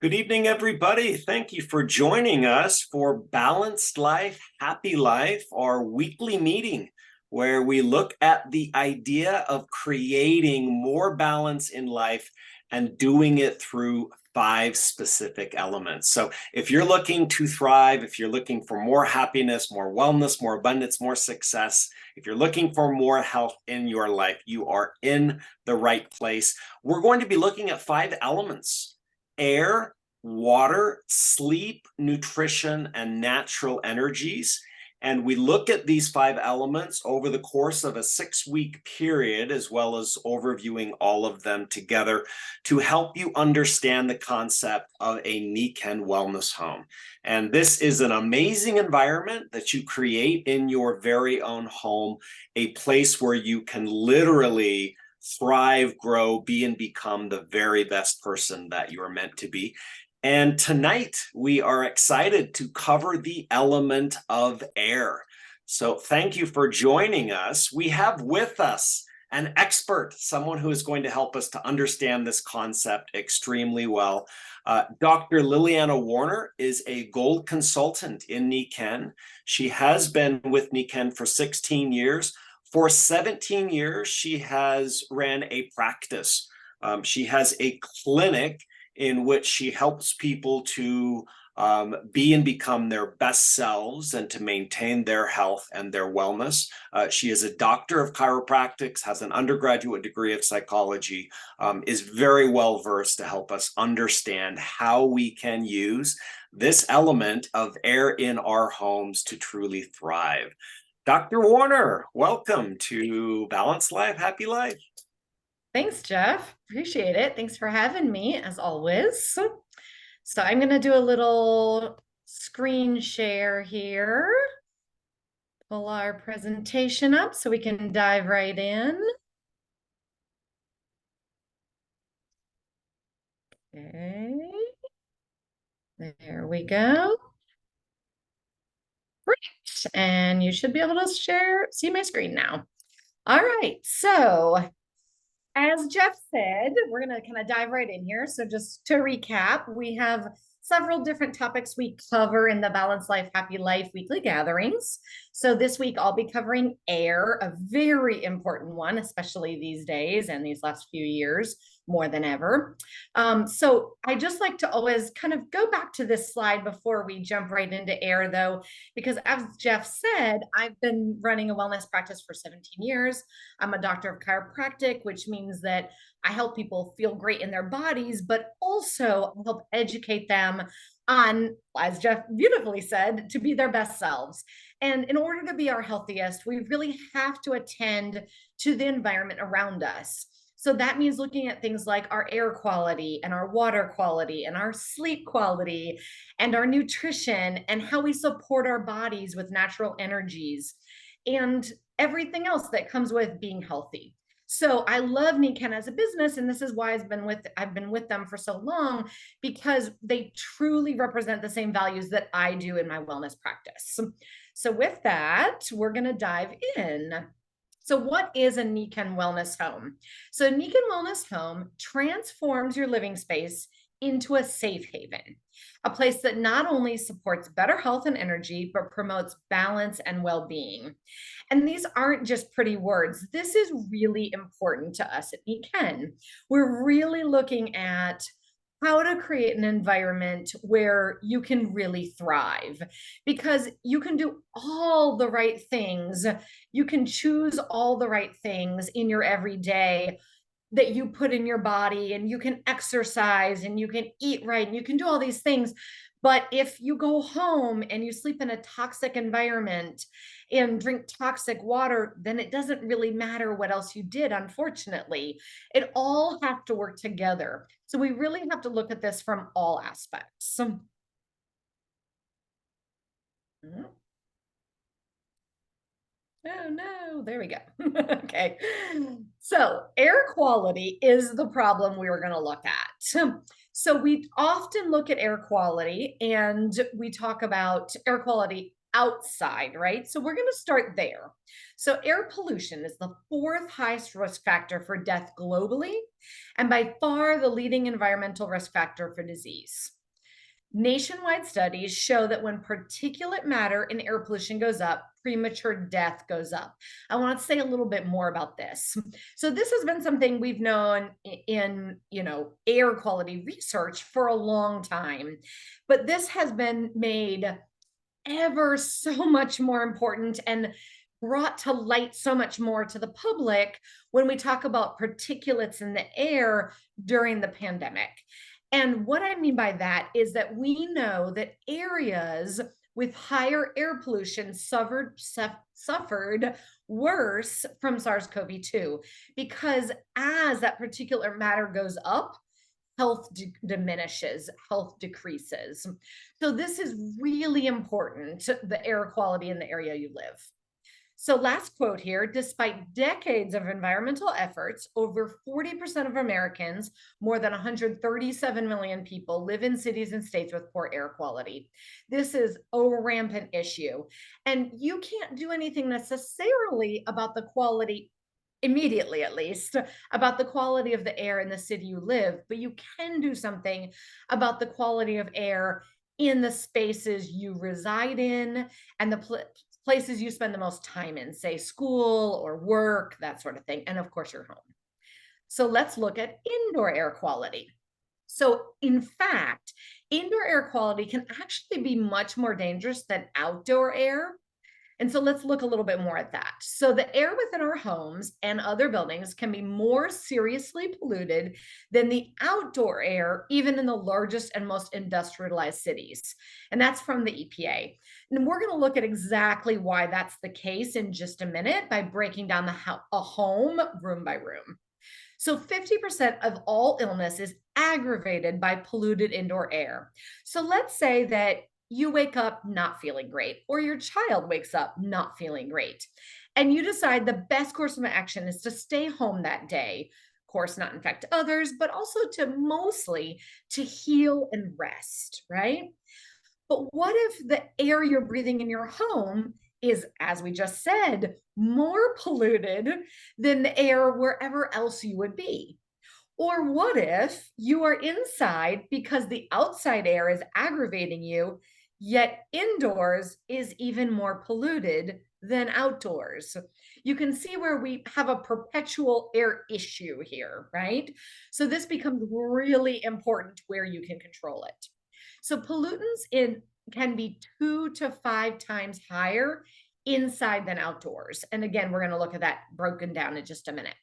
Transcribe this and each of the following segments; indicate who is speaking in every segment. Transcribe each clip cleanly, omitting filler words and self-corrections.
Speaker 1: Good evening, everybody. Thank you for joining us for Balanced Life, Happy Life, our weekly meeting where we look at the idea of creating more balance in life and doing it through 5 specific elements. So if you're looking to thrive, if you're looking for more happiness, more wellness, more abundance, more success, if you're looking for more health in your life, you are in the right place. We're going to be looking at 5 elements: air, water, sleep, nutrition, and natural energies. And we look at these 5 elements over the course of a 6-week period, as well as overviewing all of them together to help you understand the concept of a Nan Wellness Home. And this is an amazing environment that you create in your very own home, a place where you can literally thrive, grow, be, and become the very best person that you're meant to be. And tonight we are excited to cover the element of air. So thank you for joining us. We have with us an expert, someone who is going to help us to understand this concept extremely well. Dr. Liliana Warner is a gold consultant in Nikken. She has been with Nikken for 16 years. For 17 years, she has ran a practice. She has a clinic in which she helps people to be and become their best selves and to maintain their health and their wellness. She is a doctor of chiropractics, has an undergraduate degree of psychology, is very well versed to help us understand how we can use this element of air in our homes to truly thrive. Dr. Warner, welcome to Balanced Life, Happy Life.
Speaker 2: Thanks, Jeff. Appreciate it. Thanks for having me, as always. So I'm going to do a little screen share here. Pull our presentation up so we can dive right in. Okay. There we go. Great. And you should be able to see my screen now. All right. So as Jeff said, we're going to kind of dive right in here. So just to recap, we have several different topics we cover in the Balanced Life, Happy Life weekly gatherings. So this week, I'll be covering air, a very important one, especially these days and these last few years, more than ever. So I just like to always kind of go back to this slide before we jump right into air, though, because as Jeff said, I've been running a wellness practice for 17 years. I'm a doctor of chiropractic, which means that I help people feel great in their bodies, but also help educate them on, as Jeff beautifully said, to be their best selves. And in order to be our healthiest, we really have to attend to the environment around us. So that means looking at things like our air quality and our water quality and our sleep quality and our nutrition and how we support our bodies with natural energies and everything else that comes with being healthy. So I love Nikken as a business, and this is why I've been with them for so long, because they truly represent the same values that I do in my wellness practice. So with that, we're going to dive in. So what is a Nikken Wellness Home? So Nikken Wellness Home transforms your living space into a safe haven, a place that not only supports better health and energy, but promotes balance and well-being. And these aren't just pretty words. This is really important to us at Nikken. We're really looking at how to create an environment where you can really thrive, because you can do all the right things. You can choose all the right things in your everyday that you put in your body, and you can exercise and you can eat right and you can do all these things. But if you go home and you sleep in a toxic environment and drink toxic water, then it doesn't really matter what else you did, unfortunately. It all has to work together. So we really have to look at this from all aspects. Oh no, there we go. Okay. So air quality is the problem we were going to look at. So we often look at air quality and we talk about air quality outside, right? So we're going to start there. So air pollution is the fourth highest risk factor for death globally, and by far the leading environmental risk factor for disease. Nationwide studies show that when particulate matter in air pollution goes up, premature death goes up. I want to say a little bit more about this. So this has been something we've known in, air quality research for a long time, but this has been made ever so much more important and brought to light so much more to the public when we talk about particulates in the air during the pandemic. And what I mean by that is that we know that areas with higher air pollution suffered worse from SARS-CoV-2 because as that particulate matter goes up, health diminishes, health decreases. So this is really important, the air quality in the area you live. So last quote here, despite decades of environmental efforts, over 40% of Americans, more than 137 million people, live in cities and states with poor air quality. This is a rampant issue. And you can't do anything necessarily about the quality immediately, at least, about the quality of the air in the city you live, but you can do something about the quality of air in the spaces you reside in and the places you spend the most time in, say school or work, that sort of thing, and of course your home. So let's look at indoor air quality. So in fact, indoor air quality can actually be much more dangerous than outdoor air. And so let's look a little bit more at that. So the air within our homes and other buildings can be more seriously polluted than the outdoor air, even in the largest and most industrialized cities. And that's from the EPA. And we're going to look at exactly why that's the case in just a minute by breaking down a home room by room. So 50% of all illness is aggravated by polluted indoor air. So let's say that you wake up not feeling great, or your child wakes up not feeling great, and you decide the best course of action is to stay home that day, of course, not infect others, but also mostly to heal and rest, right? But what if the air you're breathing in your home is, as we just said, more polluted than the air wherever else you would be? Or what if you are inside because the outside air is aggravating you, yet indoors is even more polluted than outdoors? You can see where we have a perpetual air issue here, right? So this becomes really important where you can control it. So pollutants can be 2 to 5 times higher inside than outdoors. And again, we're going to look at that broken down in just a minute.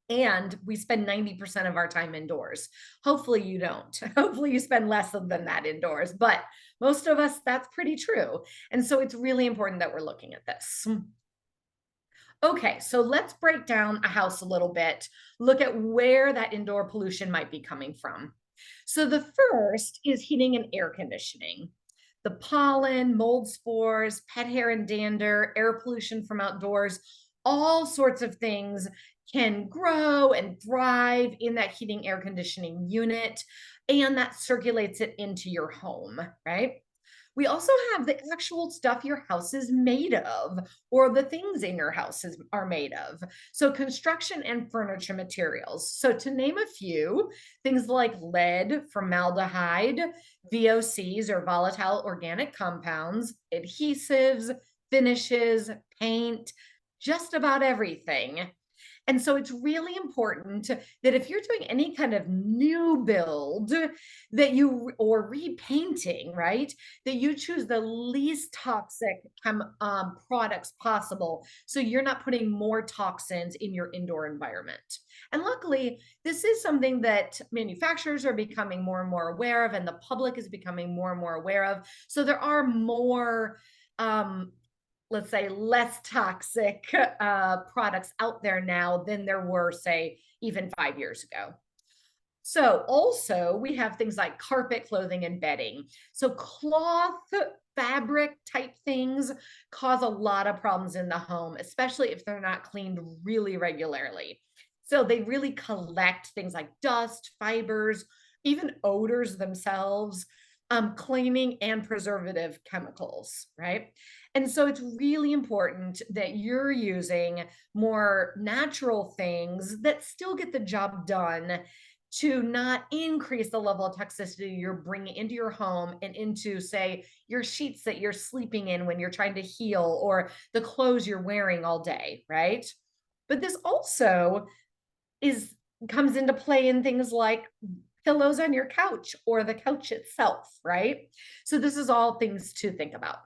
Speaker 2: And we spend 90% of our time indoors. Hopefully you don't. Hopefully you spend less than that indoors, but most of us, that's pretty true. And so it's really important that we're looking at this. Okay, so let's break down a house a little bit, look at where that indoor pollution might be coming from. So the first is heating and air conditioning. The pollen, mold spores, pet hair and dander, air pollution from outdoors, all sorts of things can grow and thrive in that heating air conditioning unit, and that circulates it into your home, right? We also have the actual stuff your house is made of, or the things in your house are made of. So construction and furniture materials. So to name a few, things like lead, formaldehyde, VOCs or volatile organic compounds, adhesives, finishes, paint, just about everything. And so it's really important that if you're doing any kind of new build or repainting, right, that you choose the least toxic products possible. So you're not putting more toxins in your indoor environment. And luckily, this is something that manufacturers are becoming more and more aware of, and the public is becoming more and more aware of. So there are more let's say, less toxic products out there now than there were, say, even 5 years ago. So also we have things like carpet, clothing, and bedding. So cloth, fabric type things cause a lot of problems in the home, especially if they're not cleaned really regularly. So they really collect things like dust, fibers, even odors themselves. cleaning and preservative chemicals, right? And so it's really important that you're using more natural things that still get the job done to not increase the level of toxicity you're bringing into your home and into, say, your sheets that you're sleeping in when you're trying to heal, or the clothes you're wearing all day, right? But this also is comes into play in things like pillows on your couch or the couch itself, right? So this is all things to think about.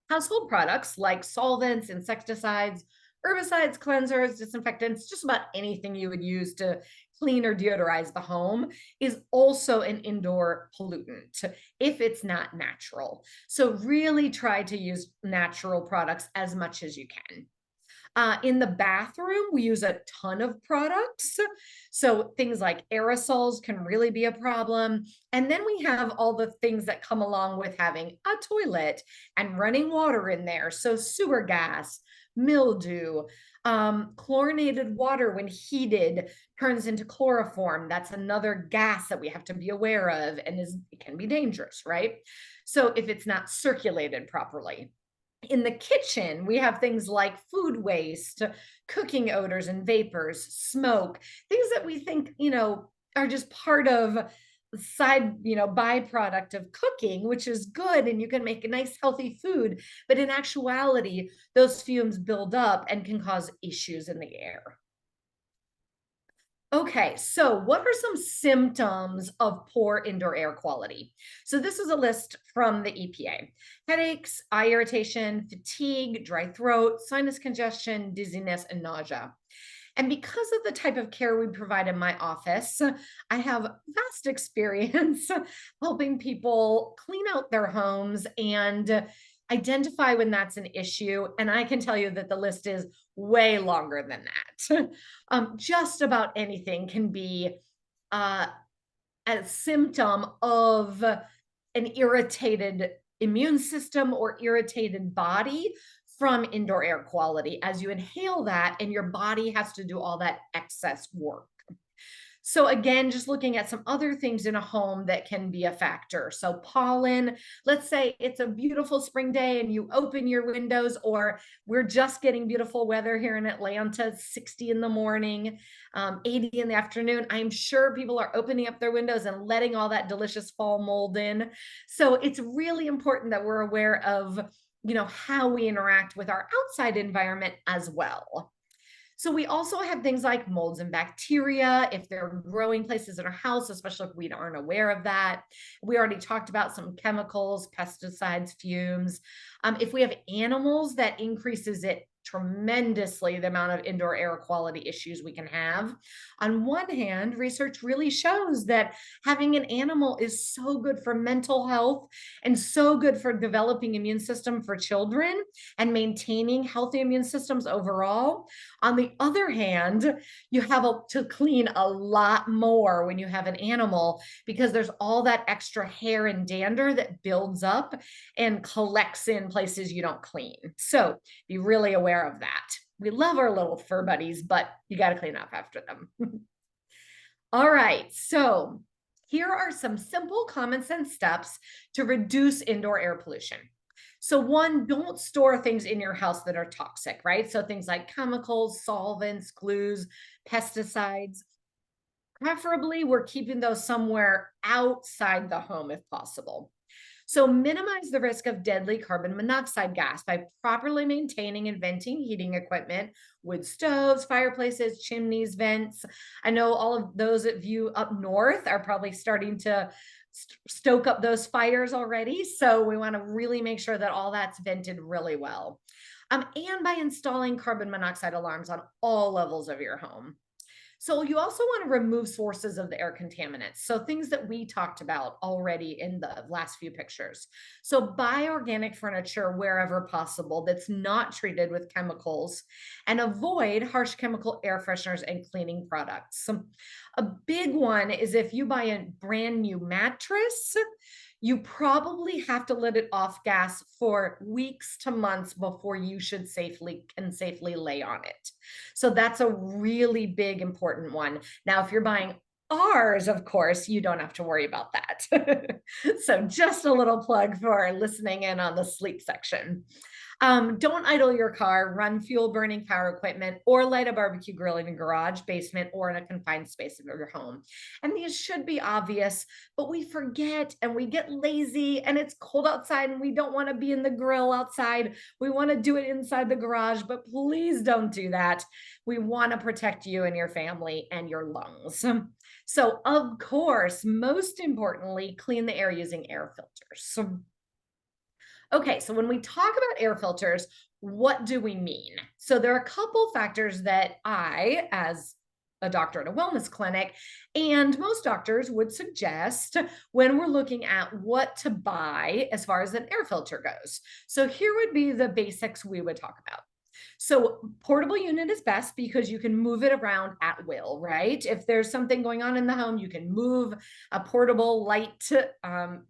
Speaker 2: Household products like solvents, insecticides, herbicides, cleansers, disinfectants, just about anything you would use to clean or deodorize the home is also an indoor pollutant if it's not natural. So really try to use natural products as much as you can. In the bathroom, we use a ton of products. So things like aerosols can really be a problem. And then we have all the things that come along with having a toilet and running water in there. So sewer gas, mildew, chlorinated water when heated turns into chloroform. That's another gas that we have to be aware of and it can be dangerous, right? So if it's not circulated properly. In the kitchen, we have things like food waste, cooking odors and vapors, smoke, things that we think, are just part of side, byproduct of cooking, which is good. And you can make a nice, healthy food. But in actuality, those fumes build up and can cause issues in the air. Okay, so what are some symptoms of poor indoor air quality? So this is a list from the EPA. Headaches, eye irritation, fatigue, dry throat, sinus congestion, dizziness, and nausea. And because of the type of care we provide in my office, I have vast experience helping people clean out their homes and identify when that's an issue. And I can tell you that the list is way longer than that. Just about anything can be a symptom of an irritated immune system or irritated body from indoor air quality as you inhale that and your body has to do all that excess work. So again, just looking at some other things in a home that can be a factor. So pollen, let's say it's a beautiful spring day and you open your windows, or we're just getting beautiful weather here in Atlanta, 60 in the morning, 80 in the afternoon. I'm sure people are opening up their windows and letting all that delicious fall mold in. So it's really important that we're aware of, how we interact with our outside environment as well. So we also have things like molds and bacteria, if they're growing places in our house, especially if we aren't aware of that. We already talked about some chemicals, pesticides, fumes. If we have animals, that increases it tremendously, the amount of indoor air quality issues we can have. On one hand, research really shows that having an animal is so good for mental health and so good for developing immune system for children and maintaining healthy immune systems overall. On the other hand, you have to clean a lot more when you have an animal because there's all that extra hair and dander that builds up and collects in places you don't clean. So be really aware of that. We love our little fur buddies, but you got to clean up after them. All right, so here are some simple common sense steps to reduce indoor air pollution. So one, don't store things in your house that are toxic, right? So things like chemicals, solvents, glues, pesticides. Preferably, we're keeping those somewhere outside the home if possible. So minimize the risk of deadly carbon monoxide gas by properly maintaining and venting heating equipment, wood stoves, fireplaces, chimneys, vents. I know all of those of you up north are probably starting to stoke up those fires already. So we want to really make sure that all that's vented really well. And by installing carbon monoxide alarms on all levels of your home. So you also want to remove sources of the air contaminants. So things that we talked about already in the last few pictures. So buy organic furniture wherever possible that's not treated with chemicals, and avoid harsh chemical air fresheners and cleaning products. A big one is if you buy a brand new mattress, you probably have to let it off gas for weeks to months before you should safely lay on it. So that's a really big, important one. Now, if you're buying ours, of course, you don't have to worry about that. that. So just a little plug for listening in on the sleep section. Don't idle your car, run fuel burning power equipment, or light a barbecue grill in your garage, basement, or in a confined space of your home. And these should be obvious, but we forget and we get lazy, and it's cold outside and we don't want to be in the grill outside. We want to do it inside the garage, but please don't do that. We want to protect you and your family and your lungs. So, of course, most importantly, clean the air using air filters. Okay, so when we talk about air filters, what do we mean? So there are a couple factors that I, as a doctor at a wellness clinic, and most doctors would suggest when we're looking at what to buy as far as an air filter goes. So here would be the basics we would talk about. So portable unit is best because you can move it around at will, right? If there's something going on in the home, you can move a portable, light,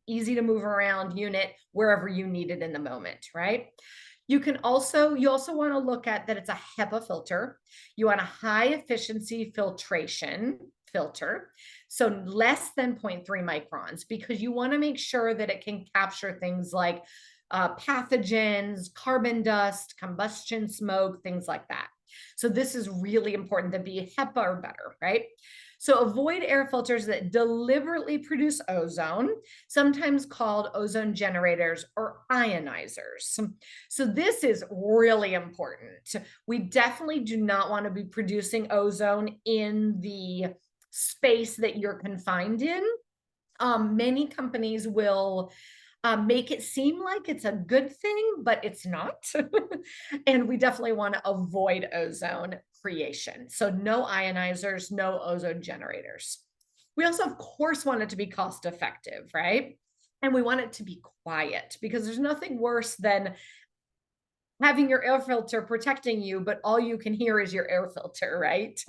Speaker 2: easy to move around unit wherever you need it in the moment, right? You also want to look at that it's a HEPA filter. You want a high efficiency filtration filter, so less than 0.3 microns, because you want to make sure that it can capture things like pathogens, carbon dust, combustion smoke, things like that. So this is really important to be HEPA or better, right? So avoid air filters that deliberately produce ozone, sometimes called ozone generators or ionizers. So this is really important. We definitely do not want to be producing ozone in the space that you're confined in. Many companies will make it seem like it's a good thing, but it's not. And we definitely want to avoid ozone creation. So no ionizers, no ozone generators. We also, of course, want it to be cost effective, right? And we want it to be quiet, because there's nothing worse than having your air filter protecting you, but all you can hear is your air filter, right?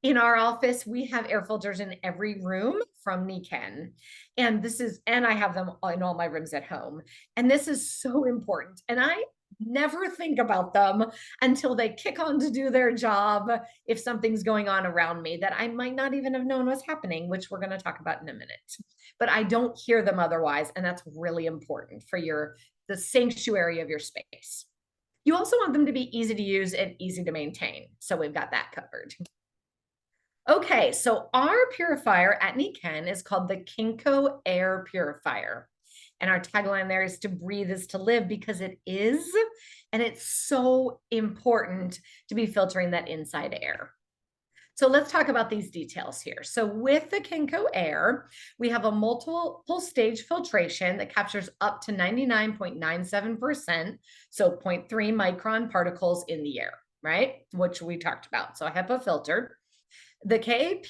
Speaker 2: In our office, we have air filters in every room from Niken. And I have them in all my rooms at home. And this is so important. And I never think about them until they kick on to do their job if something's going on around me that I might not even have known was happening, which we're going to talk about in a minute. But I don't hear them otherwise, and that's really important for the sanctuary of your space. You also want them to be easy to use and easy to maintain. So we've got that covered. Okay, so our purifier at Niken is called the Kinko Air Purifier. And our tagline there is to breathe is to live, because it is. And it's so important to be filtering that inside air. So let's talk about these details here. So with the Kinko Air, we have a multiple stage filtration that captures up to 99.97%, so 0.3 micron particles in the air, right? Which we talked about. So a HEPA filter. The KAP,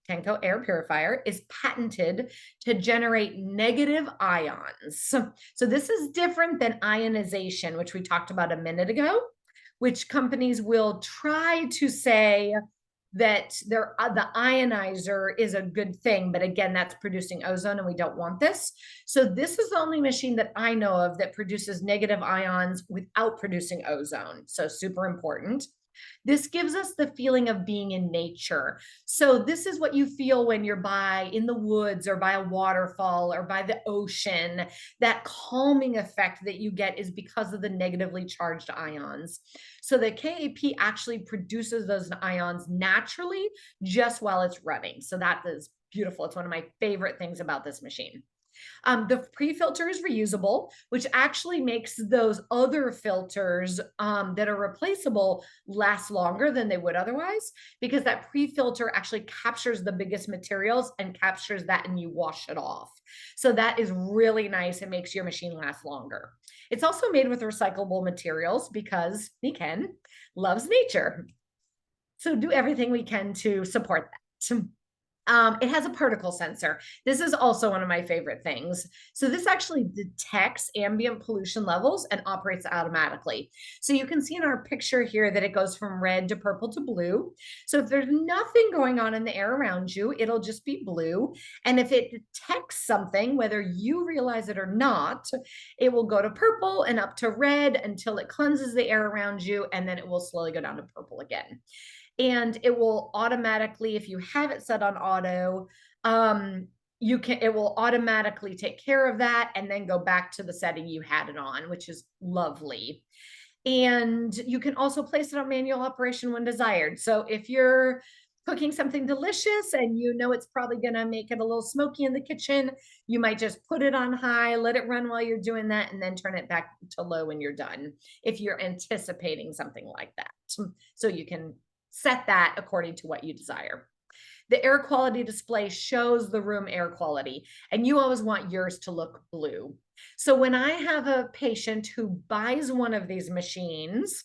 Speaker 2: Kinko Air Purifier, is patented to generate negative ions. So this is different than ionization, which we talked about a minute ago, which companies will try to say that the ionizer is a good thing, but again, that's producing ozone and we don't want this. So this is the only machine that I know of that produces negative ions without producing ozone. So super important. This gives us the feeling of being in nature. So this is what you feel when you're in the woods or by a waterfall or by the ocean. That calming effect that you get is because of the negatively charged ions. So the KAP actually produces those ions naturally just while it's running. So that is beautiful. It's one of my favorite things about this machine. The pre-filter is reusable, which actually makes those other filters that are replaceable last longer than they would otherwise, because that pre-filter actually captures the biggest materials and captures that, and you wash it off. So that is really nice. It makes your machine last longer. It's also made with recyclable materials because Niken loves nature. So do everything we can to support that. It has a particle sensor. This is also one of my favorite things. So this actually detects ambient pollution levels and operates automatically. So you can see in our picture here that it goes from red to purple to blue. So if there's nothing going on in the air around you, it'll just be blue. And if it detects something, whether you realize it or not, it will go to purple and up to red until it cleanses the air around you, and then it will slowly go down to purple again. And it will automatically, if you have it set on auto, it will automatically take care of that and then go back to the setting you had it on, which is lovely. And you can also place it on manual operation when desired. So if you're cooking something delicious and you know it's probably going to make it a little smoky in the kitchen, you might just put it on high, let it run while you're doing that, and then turn it back to low when you're done, if you're anticipating something like that. So you can set that according to what you desire. The air quality display shows the room air quality, and you always want yours to look blue. So when I have a patient who buys one of these machines,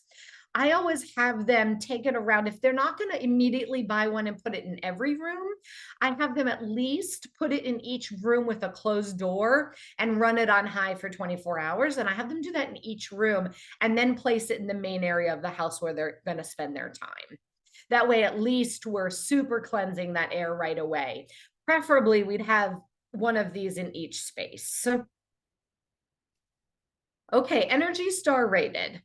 Speaker 2: I always have them take it around. If they're not going to immediately buy one and put it in every room, I have them at least put it in each room with a closed door and run it on high for 24 hours. And I have them do that in each room and then place it in the main area of the house where they're going to spend their time. That way, at least we're super cleansing that air right away. Preferably, we'd have one of these in each space. Okay, Energy Star rated.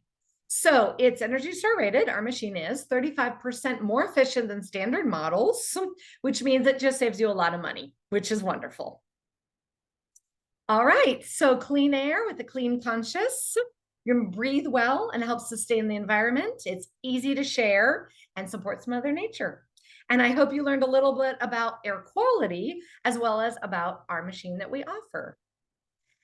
Speaker 2: So it's Energy Star rated. Our machine is 35% more efficient than standard models, which means it just saves you a lot of money, which is wonderful. All right, so clean air with a clean conscious. You can breathe well and help sustain the environment. It's easy to share and supports Mother Nature. And I hope you learned a little bit about air quality as well as about our machine that we offer.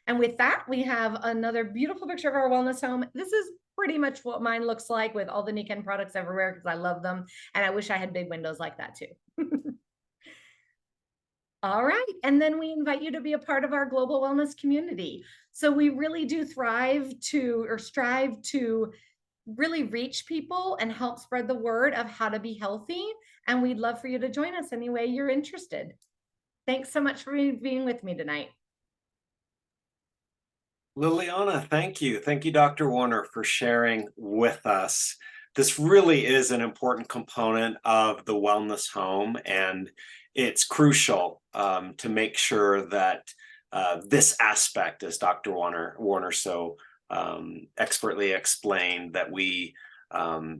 Speaker 2: And with that, we have another beautiful picture of our wellness home. This is pretty much what mine looks like with all the Nikken products everywhere because I love them. And I wish I had big windows like that too. All right. And then we invite you to be a part of our global wellness community. So we really do strive to really reach people and help spread the word of how to be healthy. And we'd love for you to join us any way you're interested. Thanks so much for being with me tonight.
Speaker 1: Liliana, thank you. Thank you, Dr. Warner, for sharing with us. This really is an important component of the wellness home, and it's crucial to make sure that this aspect, as Dr. Warner so expertly explained, that we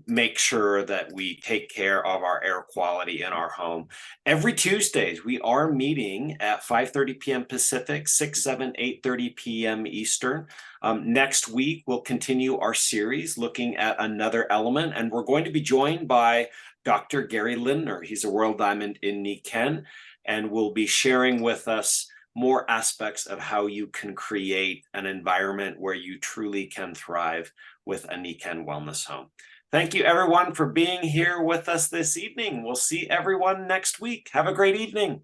Speaker 1: make sure that we take care of our air quality in our home. Every Tuesdays, we are meeting at 5:30 p.m. Pacific, 6, 7, 8:30 p.m. Eastern. Next week, we'll continue our series looking at another element, and we're going to be joined by Dr. Gary Lindner. He's a World Diamond in Nikken, and will be sharing with us more aspects of how you can create an environment where you truly can thrive with a Nikken Wellness Home. Thank you, everyone, for being here with us this evening. We'll see everyone next week. Have a great evening.